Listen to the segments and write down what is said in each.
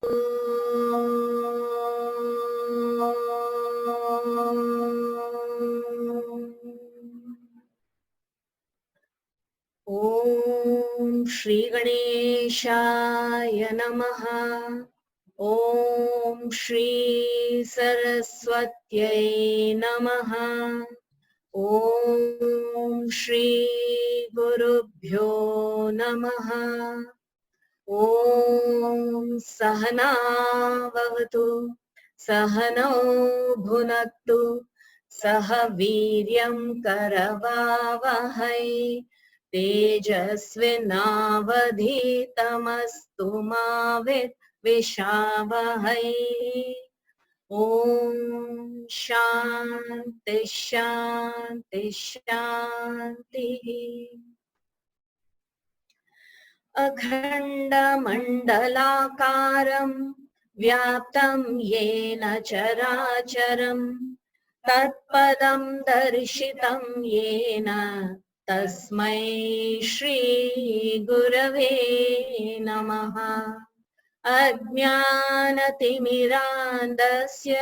Om Shri Ganeshaya Namaha. Om Shri Saraswatyai Namaha. Om Shri Gurubhyo Namaha. Om Sahana Vavatu Sahano Bhunaktu Sahaviryam Karavavahai Tejasvinavadhitamastu ma Vishavahai. Om Shanti Shanti Shanti. अखण्डमण्डलाकारं व्याप्तं येन चराचरं तत्पदं दर्शितं येन तस्मै श्रीगुरवे नमः। अज्ञानतिमिरान्धस्य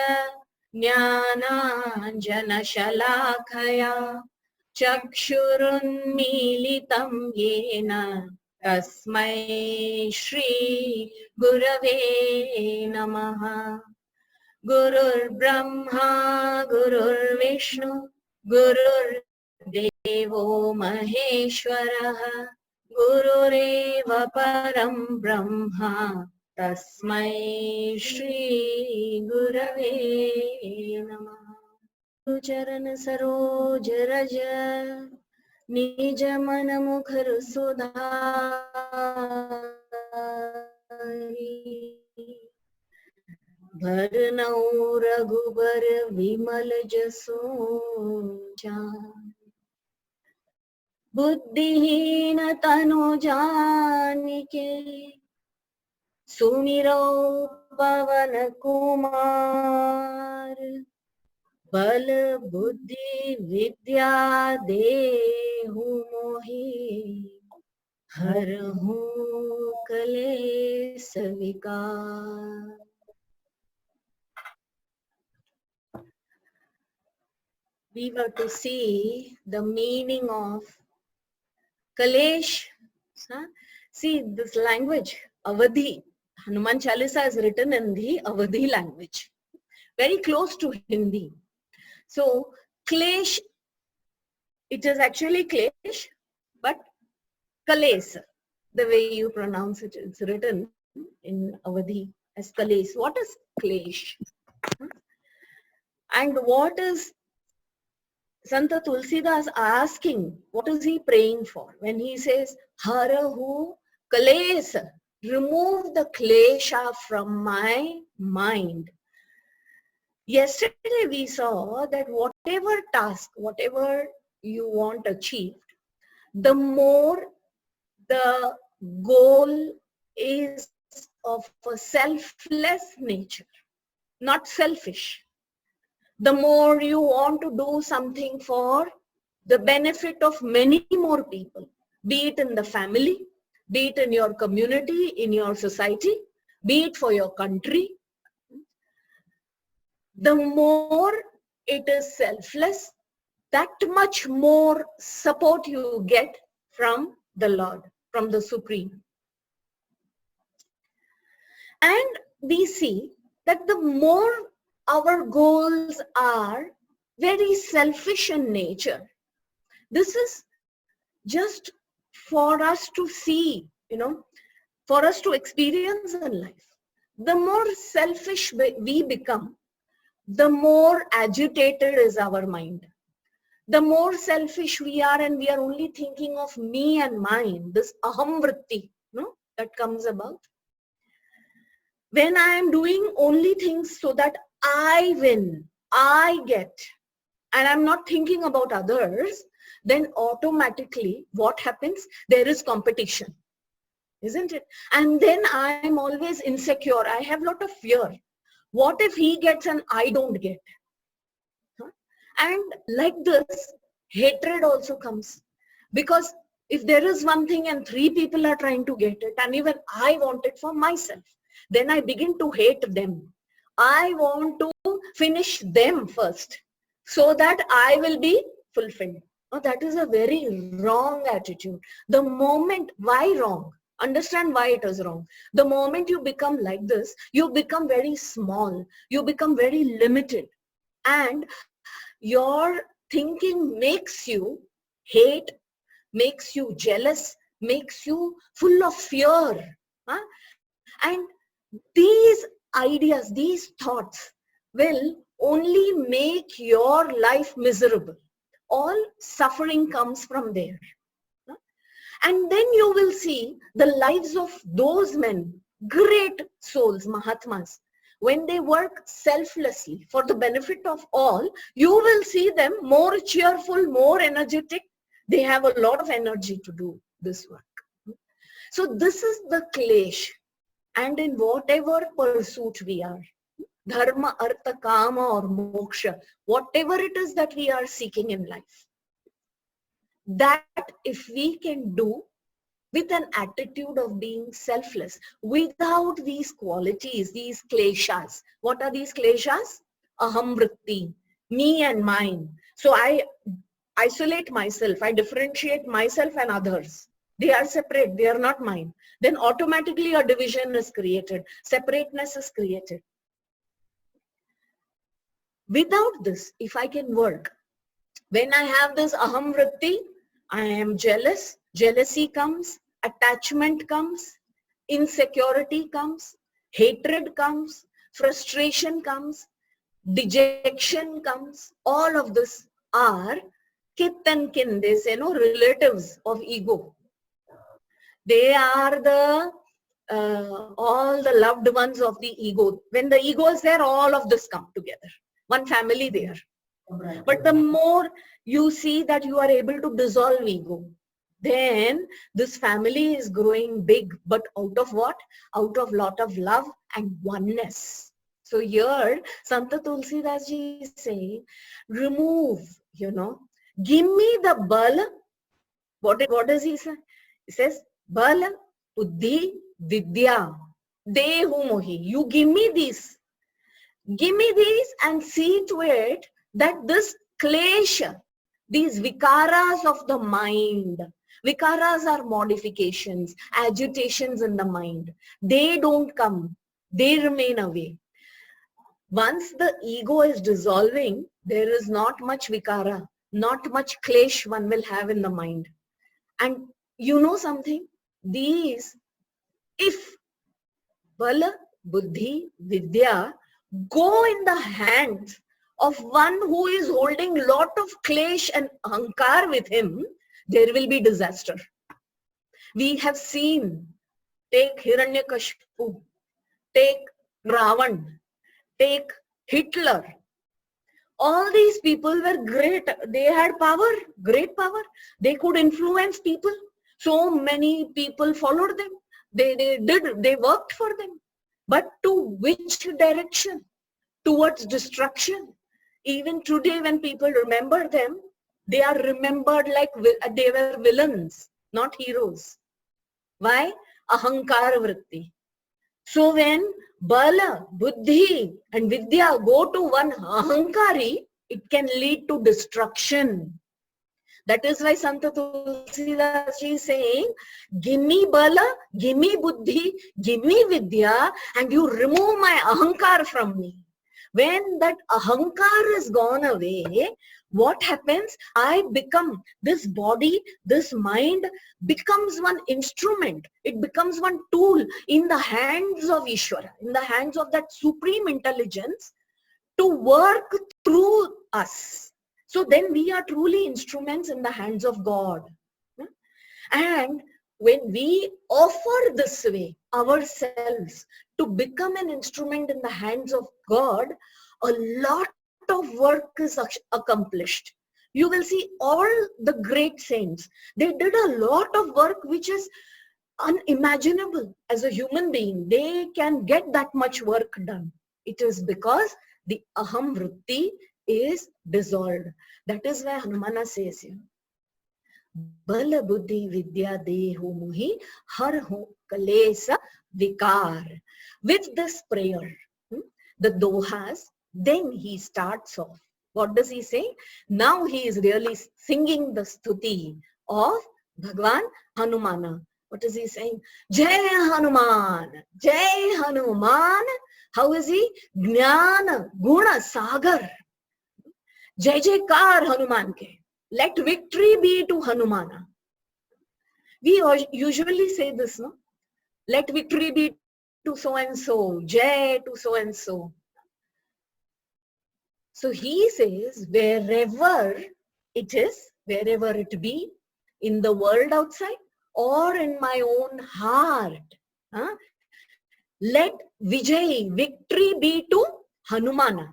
ज्ञानाञ्जनशलाखया चक्षुरुन्मीलितं येन तस्मै श्री गुरवे नमः। गुरुर्ब्रह्मा गुरुर्विष्णु गुरुर्देवो महेश्वरः गुरुरेव परं ब्रह्मा तस्मै श्री गुरवे नमः। चरण सरोज रज निज मन मुखर सुधारी भरनौ रघुबर विमल जसो बुद्धिहीन तनु जानिके सुमिरो पवन कुमार बल बुद्धि विद्या देहु मोहि हरहु कलेश विकार। We were to see the meaning of Kalesh. See this language, Avadhi. Hanuman Chalisa is written in the Avadhi language, very close to Hindi. So Klesh, it is actually Klesh, but Kales, the way you pronounce it, it's written in Avadhi as Kales. What is Klesh? And what is Santa Tulsidas asking? What is he praying for? When he says, Harahu Kales, remove the Klesha from my mind. Yesterday we saw that whatever task, whatever you want achieved, the more the goal is of a selfless nature, not selfish. The more you want to do something for the benefit of many more people, be it in the family, be it in your community, in your society, be it for your country, the more it is selfless, that much more support you get from the Lord, from the Supreme. And we see that the more our goals are very selfish in nature, this is just for us to see, for us to experience in life. The more selfish we become, the more agitated is our mind. The more selfish we are, and we are only thinking of me and mine, this aham vritti, that comes about. When I am doing only things so that I win, I get, and I'm not thinking about others, then automatically what happens? There is competition, isn't it? And then I'm always insecure. I have a lot of fear. What if he gets and I don't get? And like this, hatred also comes. Because if there is one thing and three people are trying to get it, and even I want it for myself, Then I begin to hate them. I want to finish them first so that I will be fulfilled. Now, that is a very wrong attitude. The moment, why wrong? Understand why it is wrong. The moment you become like this, you become very small. You become very limited. And your thinking makes you hate, makes you jealous, makes you full of fear. Huh? And these ideas, these thoughts will only make your life miserable. All suffering comes from there. And then you will see the lives of those men, great souls, Mahatmas. When they work selflessly for the benefit of all, you will see them more cheerful, more energetic. They have a lot of energy to do this work. So this is the klesh. And in whatever pursuit we are, dharma, artha, kama or moksha, whatever it is that we are seeking in life, that if we can do with an attitude of being selfless, without these qualities, these kleshas. What are these kleshas? Aham vritti, me and mine. So I isolate myself, I differentiate myself and others. They are separate, they are not mine. Then automatically a division is created, separateness is created. Without this, if I can work, when I have this aham vritti, I am jealous, jealousy comes, attachment comes, insecurity comes, hatred comes, frustration comes, dejection comes. All of this are kith and kin, they say, relatives of ego. They are the all the loved ones of the ego. When the ego is there, all of this come together. One family there. But the more you see that you are able to dissolve ego, then this family is growing big. But out of what? Out of lot of love and oneness. So here, Santa Tulsidas Ji is saying, remove, give me the bal. What does he say? He says, bal, buddhi, vidya, dehu mohi. You give me these. Give me these and see to it that this klesha, these vikaras of the mind, vikaras are modifications, agitations in the mind. They don't come. They remain away. Once the ego is dissolving, there is not much vikara, not much klesh one will have in the mind. And you know something? These, if bala, buddhi, vidya go in the hands of one who is holding lot of klesh and ahankar with him, there will be disaster. We have seen, take Hiranyakashipu, take Ravan, take Hitler. All these people were great. They had power, great power. They could influence people. So many people followed them. They worked for them. But to which direction? Towards destruction. Even today when people remember them, they are remembered like they were villains, not heroes. Why? Ahankara vritti. So when bala, buddhi and vidya go to one ahankari, it can lead to destruction. That is why Santa Tulsidas is saying, give me bala, give me buddhi, give me vidya, and you remove my ahankar from me. When that ahankar is gone away, what happens? I become, this body, this mind becomes one instrument. It becomes one tool in the hands of Ishvara, in the hands of that supreme intelligence to work through us. So then we are truly instruments in the hands of God. And when we offer this way ourselves to become an instrument in the hands of God, a lot of work is accomplished. You will see all the great saints. They did a lot of work which is unimaginable. As a human being, they can get that much work done. It is because the aham vritti is dissolved. That is why Hanumana says, bala buddhi vidya deho muhi har ho kalesa vikar. With this prayer, the dohas, then he starts off. What does he say? Now he is really singing the stuti of Bhagwan Hanumana. What is he saying? Jai Hanuman, Jai Hanuman. How is he? Jnana Guna Sagar. Jai Jaikar Hanuman ke. Let victory be to Hanumana. We usually say this, no? Let victory be to so and so, Jai to so and so. So he says, wherever it is, wherever it be, in the world outside or in my own heart, let Vijay, victory be to Hanumana.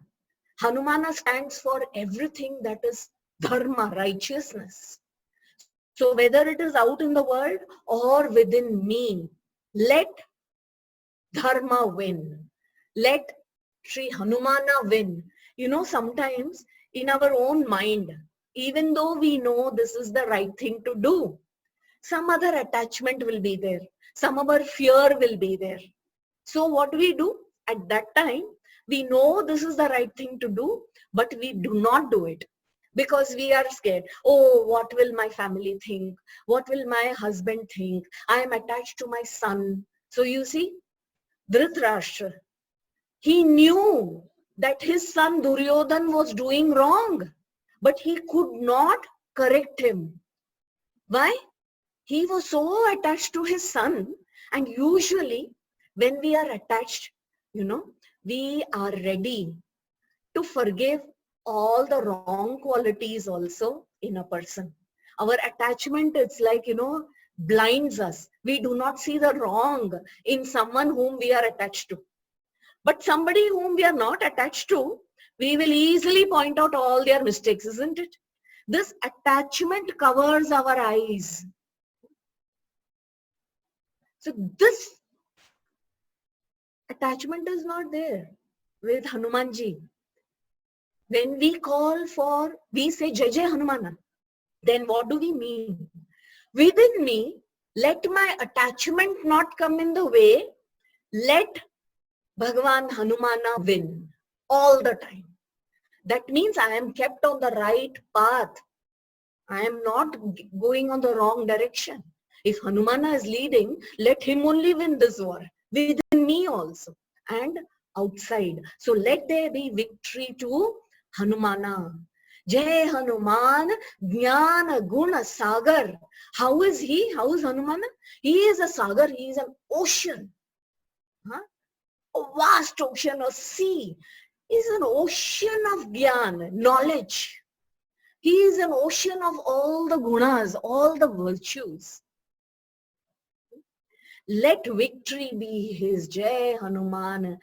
Hanumana stands for everything that is dharma, righteousness. So whether it is out in the world or within me, let dharma win. Let Sri Hanumana win. You know, sometimes in our own mind, even though we know this is the right thing to do, some other attachment will be there. Some other fear will be there. So what we do at that time, we know this is the right thing to do, but we do not do it because we are scared. Oh, what will my family think? What will my husband think? I am attached to my son. So you see, Dhritarashtra, he knew that his son Duryodhan was doing wrong, but he could not correct him. Why? He was so attached to his son, and usually when we are attached, we are ready to forgive all the wrong qualities also in a person. Our attachment, it's like, blinds us. We do not see the wrong in someone whom we are attached to. But somebody whom we are not attached to, we will easily point out all their mistakes, isn't it? This attachment covers our eyes. So this attachment is not there with Hanumanji. When we say Jai Jai Hanumana, then what do we mean? Within me, let my attachment not come in the way. Let Bhagavan Hanumana win all the time. That means I am kept on the right path. I am not going on the wrong direction. If Hanumana is leading, let him only win this war. Within me also and outside. So let there be victory to Hanumana. Jai Hanuman Jnana Guna Sagar. How is he? How is Hanumana? He is a sagar. He is an ocean. A vast ocean, a sea. He is an ocean of Gyan, knowledge. He is an ocean of all the gunas, all the virtues. Let victory be his. Jai Hanuman.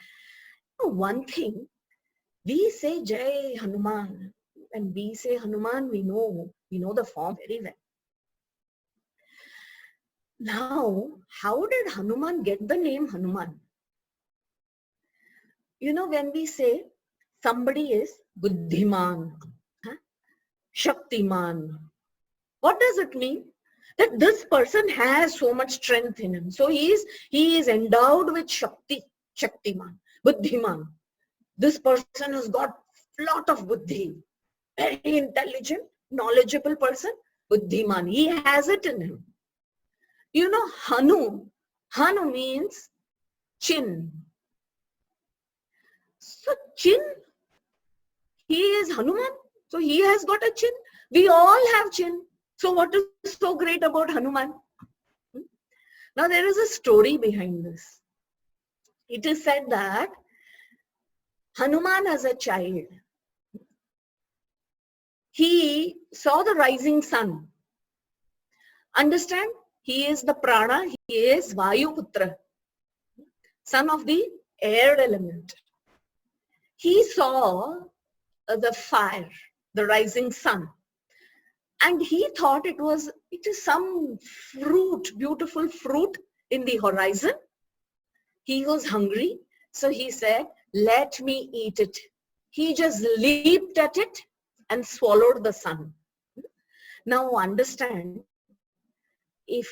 One thing, we say Jai Hanuman. When we say Hanuman, we know the form very well. Now, how did Hanuman get the name Hanuman? When we say somebody is Buddhiman, Shaktiman, what does it mean? That this person has so much strength in him. So he is endowed with Shakti, Shaktiman, Buddhiman. This person has got a lot of buddhi, very intelligent, knowledgeable person, Buddhiman. He has it in him. Hanu means chin. So chin, he is Hanuman. So he has got a chin. We all have chin. So what is so great about Hanuman? Now there is a story behind this. It is said that Hanuman as a child, he saw the rising sun. Understand? He is the prana, he is Vayuputra, son of the air element. He saw the fire, the rising sun. And he thought it is some fruit, beautiful fruit in the horizon. He was hungry. So he said, let me eat it. He just leaped at it and swallowed the sun. Now understand, if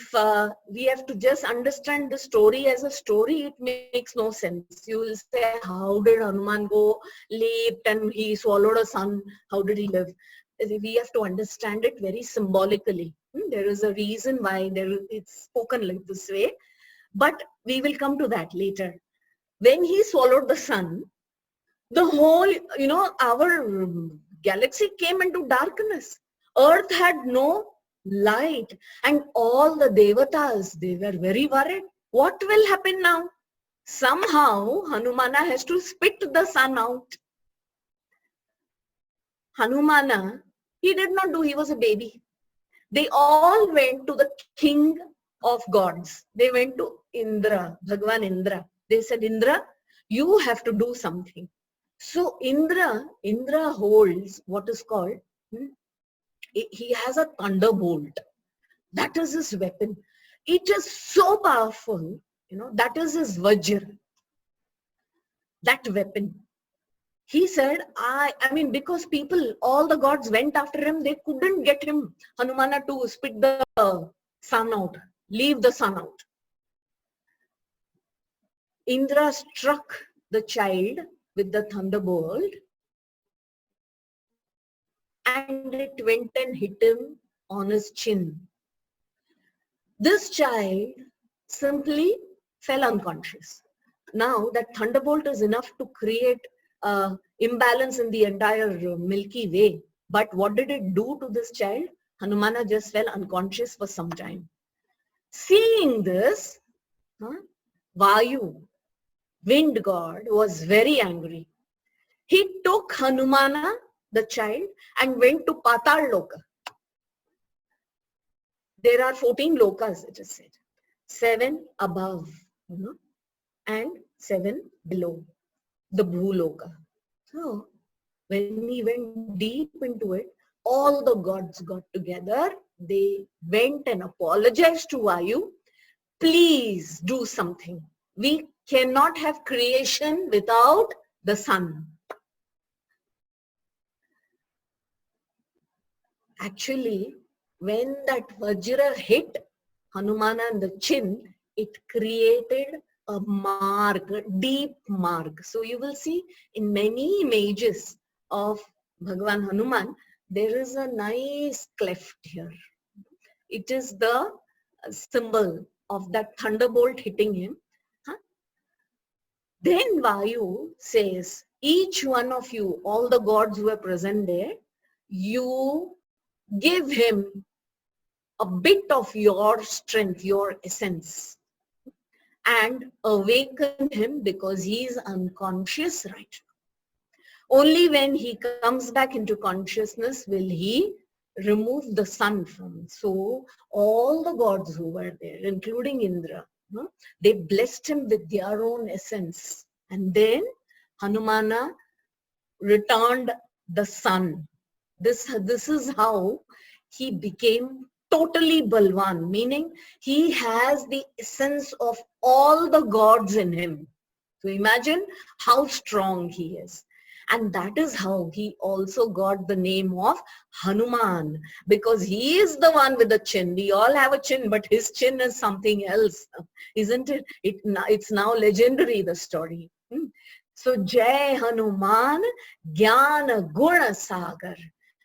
we have to just understand the story as a story, it makes no sense. You will say, how did Hanuman go, leaped and he swallowed a sun? How did he live? We have to understand it very symbolically. There is a reason why it's spoken like this way, but we will come to that later. When he swallowed the sun, the whole, our galaxy came into darkness. Earth had no light, and all the devatas, they were very worried. What will happen now? Somehow Hanumana has to spit the sun out. Hanumana, he did not do, he was a baby. They all went to the king of gods. They went to Indra, Bhagwan Indra. They said, Indra, you have to do something. So Indra holds what is called, he has a thunderbolt. That is his weapon. It is so powerful, that is his Vajra. That weapon. He said, I mean, because people, all the gods went after him, they couldn't get him, Hanumana, to spit the sun out, leave the sun out. Indra struck the child with the thunderbolt, and it went and hit him on his chin. This child simply fell unconscious. Now that thunderbolt is enough to create imbalance in the entire Milky Way. But what did it do to this child? Hanumana just fell unconscious for some time. Seeing this, Vayu, wind god, was very angry. He took Hanumana, the child, and went to Patal Loka. There are 14 lokas, it is said. 7 above, and 7 below, the Bhuloka. So, when he went deep into it, all the gods got together. They went and apologized to Vayu. Please do something. We cannot have creation without the sun. Actually, when that Vajra hit Hanumana in the chin, it created a mark, a deep mark. So you will see in many images of Bhagwan Hanuman, there is a nice cleft here. It is the symbol of that thunderbolt hitting him. Then Vayu says, each one of you, all the gods who are present there, you give him a bit of your strength, your essence, and awaken him, because he is unconscious right now. Only when he comes back into consciousness will he remove the sun from him. So all the gods who were there, including Indra, they blessed him with their own essence. And then Hanumana returned the sun. This is how he became totally Balwan, meaning he has the essence of all the gods in him. So imagine how strong he is. And that is how he also got the name of Hanuman, because he is the one with the chin. We all have a chin, but his chin is something else, isn't it? It's now legendary, the story. So Jai Hanuman Jnana Guna Sagar.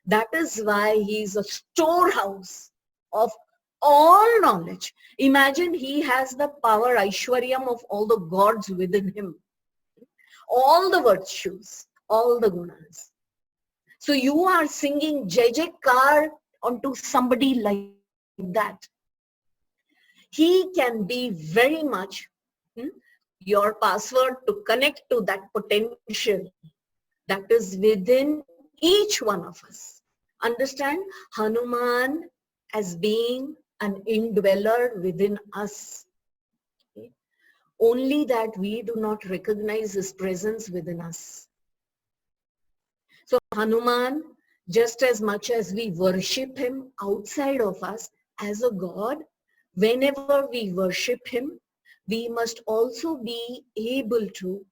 That is why he is a storehouse of all knowledge. Imagine he has the power, Aishwaryam, of all the gods within him. All the virtues, all the gunas. So you are singing Jai Jaikar onto somebody like that. He can be very much your password to connect to that potential that is within each one of us. Understand Hanuman as being an indweller within us. Okay? Only that we do not recognize his presence within us. So Hanuman, just as much as we worship him outside of us as a god, whenever we worship him, we must also be able to,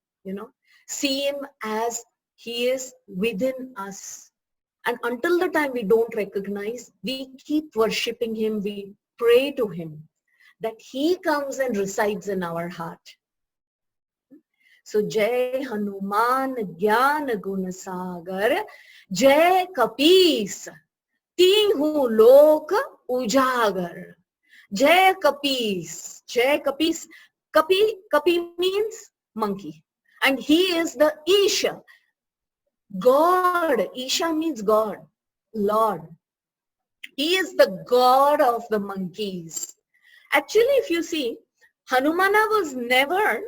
see him as he is within us. And until the time we don't recognize, we keep worshipping him, we pray to him that he comes and resides in our heart. So Jai Hanuman Gyan Gun Sagar, Jai Kapis Tihu Lok Ujagar. Jai Kapis. Jai Kapis. Kapi means monkey. And he is the Isha. God. Isha means God. Lord. He is the God of the monkeys. Actually, if you see, Hanumana was never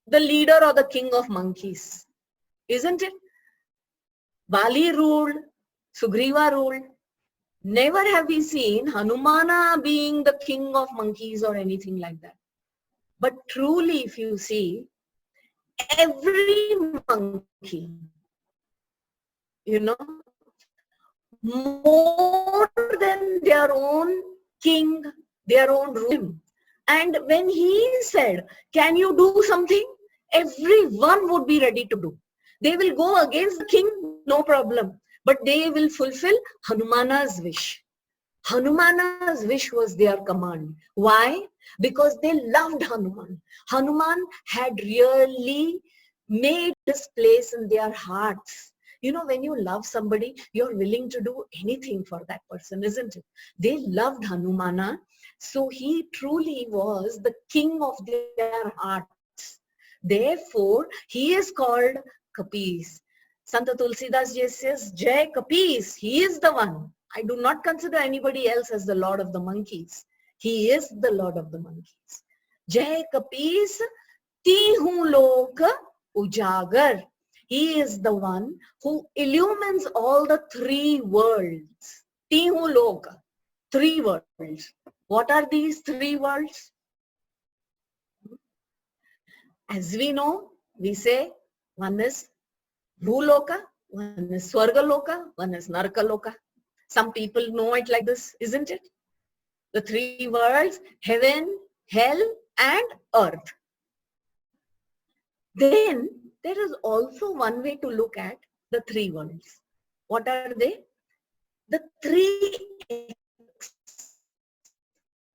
the leader or the king of monkeys. Isn't it? Bali ruled. Sugriva ruled. Never have we seen Hanumana being the king of monkeys or anything like that. But truly, if you see, every monkey, more than their own king, their own ruler. And when he said, can you do something? Everyone would be ready to do. They will go against the king, no problem. But they will fulfill Hanumana's wish. Hanumana's wish was their command. Why? Because they loved Hanuman. Hanuman had really made this place in their hearts. When you love somebody, you're willing to do anything for that person, isn't it? They loved Hanumana. So he truly was the king of their hearts. Therefore, he is called Kapis. Santa Tulsidas Ji says, Jai Kapis, he is the one. I do not consider anybody else as the Lord of the monkeys. He is the Lord of the monkeys. Jai Kapis, Tihu Lok Ujagar. He is the one who illumines all the three worlds. Tihu Lok, three worlds. What are these three worlds? As we know, we say one is Bhuloka, one is Swargaloka, one is Narkaloka. Some people know it like this, isn't it? The three worlds, heaven, hell, and earth. Then there is also one way to look at the three worlds. What are they? The three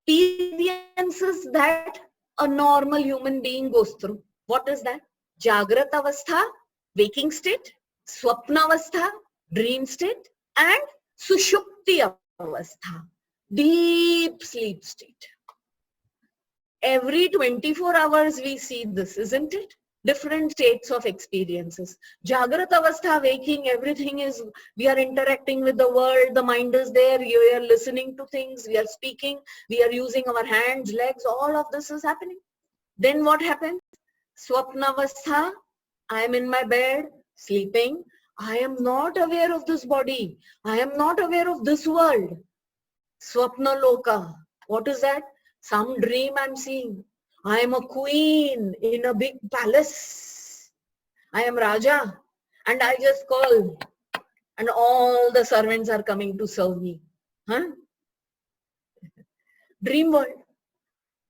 experiences that a normal human being goes through. What is that? Jagrat Avastha, waking state, Swapna Avastha, dream state, and Sushupti Avastha, deep sleep state. Every 24 hours we see this, isn't it? Different states of experiences. Jagrat Avastha, waking, everything is, we are interacting with the world, the mind is there, you are listening to things, we are speaking, we are using our hands, legs, all of this is happening. Then what happens? Swapna Avastha, I am in my bed, sleeping. I am not aware of this body. I am not aware of this world. Swapna Loka. What is that? Some dream I'm seeing. I am a queen in a big palace. I am Raja. And I just call. And all the servants are coming to serve me. Huh? Dream world.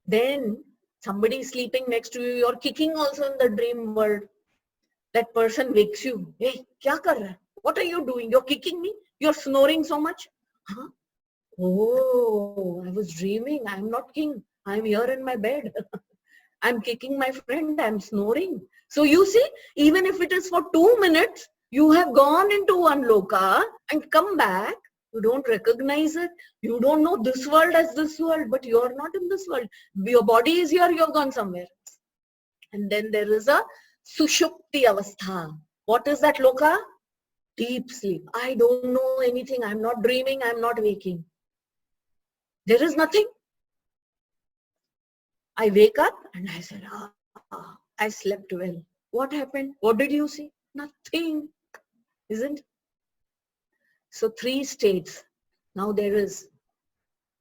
Then somebody is sleeping next to you. You're kicking also in the dream world. That person wakes you. Hey, kya kar raha hai? What are you doing? You're kicking me? You're snoring so much? Huh? Oh, I was dreaming. I'm not king. I'm here in my bed. I'm kicking my friend. I'm snoring. So you see, even if it is for 2 minutes, you have gone into one loka and come back. You don't recognize it. You don't know this world as this world, but you're not in this world. Your body is here. You've gone somewhere. And then there is a Sushupti Avastha. What is that loka? Deep sleep. I don't know anything. I'm not dreaming. I'm not waking. There is nothing. I wake up and I said, I slept well. What happened? What did you see? Nothing. Isn't it? So 3 states. Now there is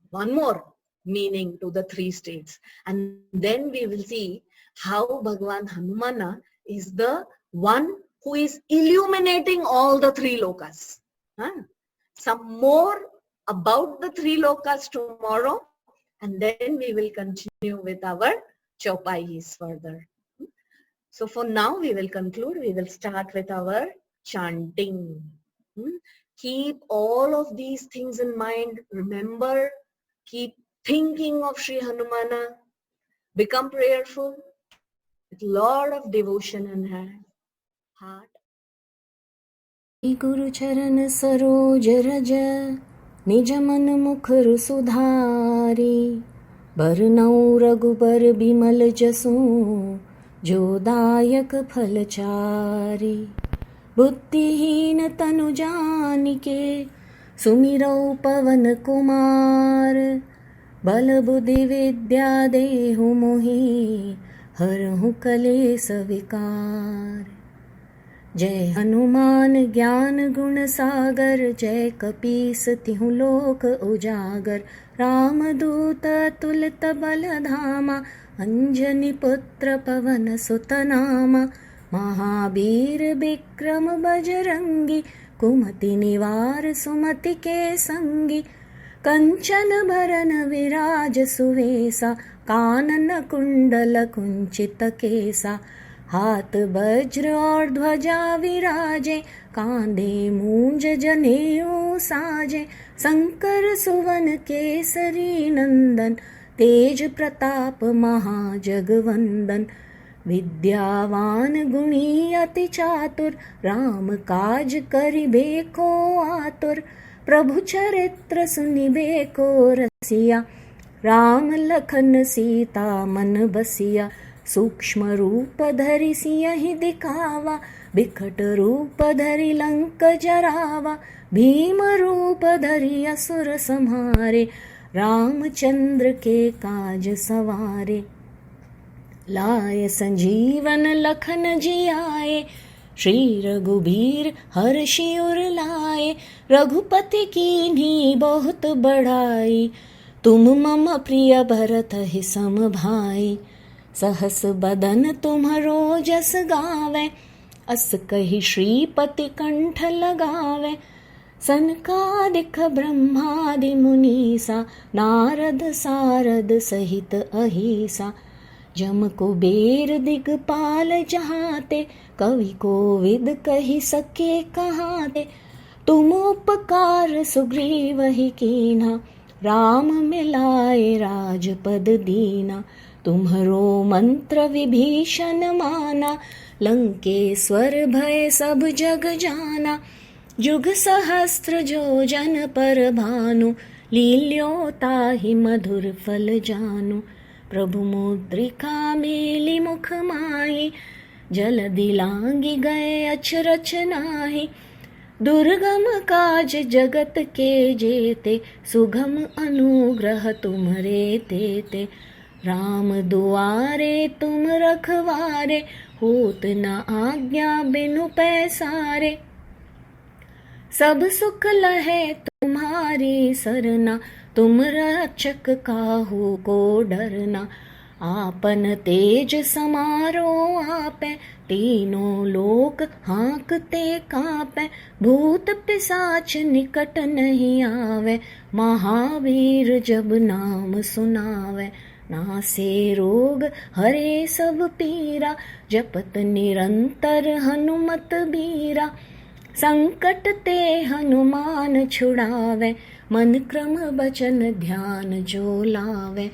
one more meaning to the 3 states. And then we will see how Bhagavan Hanumana is the one who is illuminating all the 3 lokas. Some more about the 3 lokas tomorrow, and then we will continue with our Chaupais further. So for now we will conclude. We will start with our chanting. Keep all of these things in mind. Remember, keep thinking of Sri Hanumana, become prayerful with lot of devotion in heart. गुरु चरण सरोज रज निज मन मुखर सुधारी बरनउँ रघुबर बिमल जसु जो दायक फलचारी बुद्धिहीन तनु जानिके सुमिरौ पवन कुमार बल बुद्धि विद्या देहु मोहि हरहु कलेस विकार। जय हनुमान ज्ञान गुण सागर जय कपीस तिहु लोक उजागर रामदूत अतुलित बल धामा अंजनी पुत्र पवन सुत नामा महावीर विक्रम बजरंगी कुमति निवार सुमति के संगी कंचन भरन विराज सुवेसा कानन कुंडल कुंचित केसा हाथ वज्र और ध्वजा विराजे कांधे मूंज जनेऊ साजे शंकर सुवन केसरी नंदन तेज प्रताप महाजगवंदन विद्यावान गुणी अति चातुर राम काज करिबे को आतुर प्रभु चरित्र सुनिबे को रसिया राम लखन सीता मन बसिया सूक्ष्म रूप धरि सियहि दिखावा बिकट रूप धरि लंक जरावा भीम रूप धरि असुर संहारे रामचंद्र के काज सवारे लाय संजीवन लखन जियाए श्री रघुबीर हर्षि उर लाए रघुपति कीन्ही बहुत बड़ाई तुम मम प्रिय भरत ही सम भाई सहस बदन तुम्हरो जस गावे अस कहि श्रीपति कंठ लगावे सनकादिक ब्रह्मादि मुनीसा नारद सारद सहित अहिसा जम कुबेर दिगपाल जहाते कवि कोविद कहि सके कहाते तुम उपकार सुग्रीव ही कीन्हा राम मिलाए राजपद दीना तुम्हरो मंत्र विभीषण माना लंकेश्वर भय सब जग जाना जुग सहस्त्र जो जन पर भानु लील्यो ताहि मधुर फल जानु प्रभु मुद्रिका मेली मुख माहि जल दिलांगी गए अचरज नाहि दुर्गम काज जगत के जेते सुगम अनुग्रह तुम्हरे तेते राम दुआरे तुम रखवारे होत न आज्ञा बिनु पैसारे सब सुख लहे तुम्हारी सरना तुम रक्षक काहू को डरना आपन तेज समारो आपे तीनों लोक हाँकते कांपे भूत पिशाच निकट नहीं आवे महावीर जब नाम सुनावे नासे रोग हरे सब पीरा जपत निरंतर हनुमत बीरा संकट ते हनुमान छुड़ावे मन क्रम बचन ध्यान जो लावे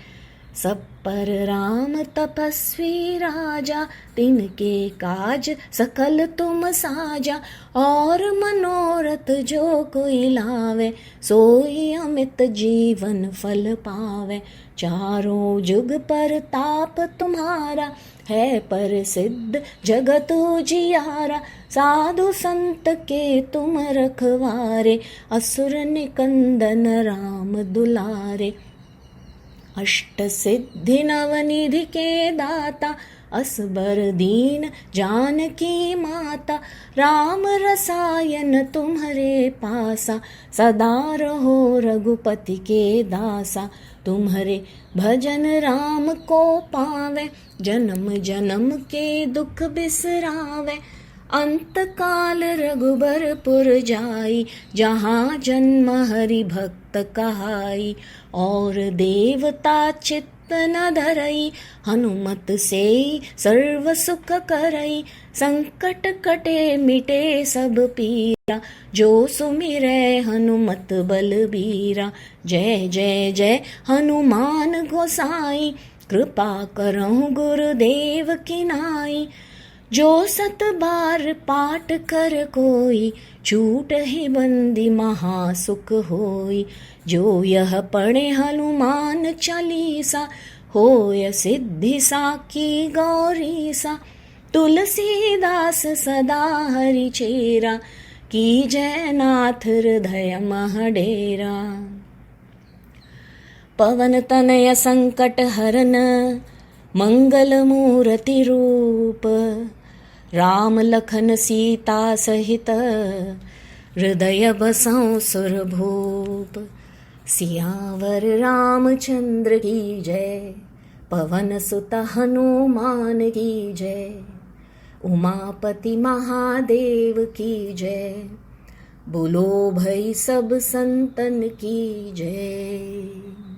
सब पर राम तपस्वी राजा तिनके काज सकल तुम साजा और मनोरथ जो कोई लावे सोई अमित जीवन फल पावे चारों जुग पर ताप तुम्हारा है पर सिद्ध जगत उजियारा साधु संत के तुम रखवारे असुर निकंदन राम दुलारे अष्ट सिद्धि नवनिधि के दाता असबर दीन जानकी माता राम रसायन तुम्हारे पासा सदा रहो रघुपति के दासा तुम्हारे भजन राम को पावे जन्म जन्म के दुख बिसरावे अंत काल रघुबरपुर जाई जहाँ जन्म हरि भक्त कहाई और देवता चित्त न धरई, हनुमत से सर्व सुख करई। संकट कटे मिटे सब पीरा, जो सुमिरै हनुमत बलबीरा। जय जय जय हनुमान गोसाई, कृपा करहु गुरुदेव की नाई। जो सत बार पाठ कर कोई, छूट ही बंदी महासुख होई। जो यह पढ़े हनुमान चालीसा, होय सिद्धि साकी गौरीसा। तुलसीदास सदा हरि चेरा, की जय नाथ हृदय मह डेरा। पवन तनय संकट हरन, मंगल मूर्ति रूप। राम लखन सीता सहित, हृदय बसौ सुरभूप। सियावर रामचंद्र की जय, पवन सुत हनुमान की जय। उमापति महादेव की जय, बोलो भई सब संतन की जय।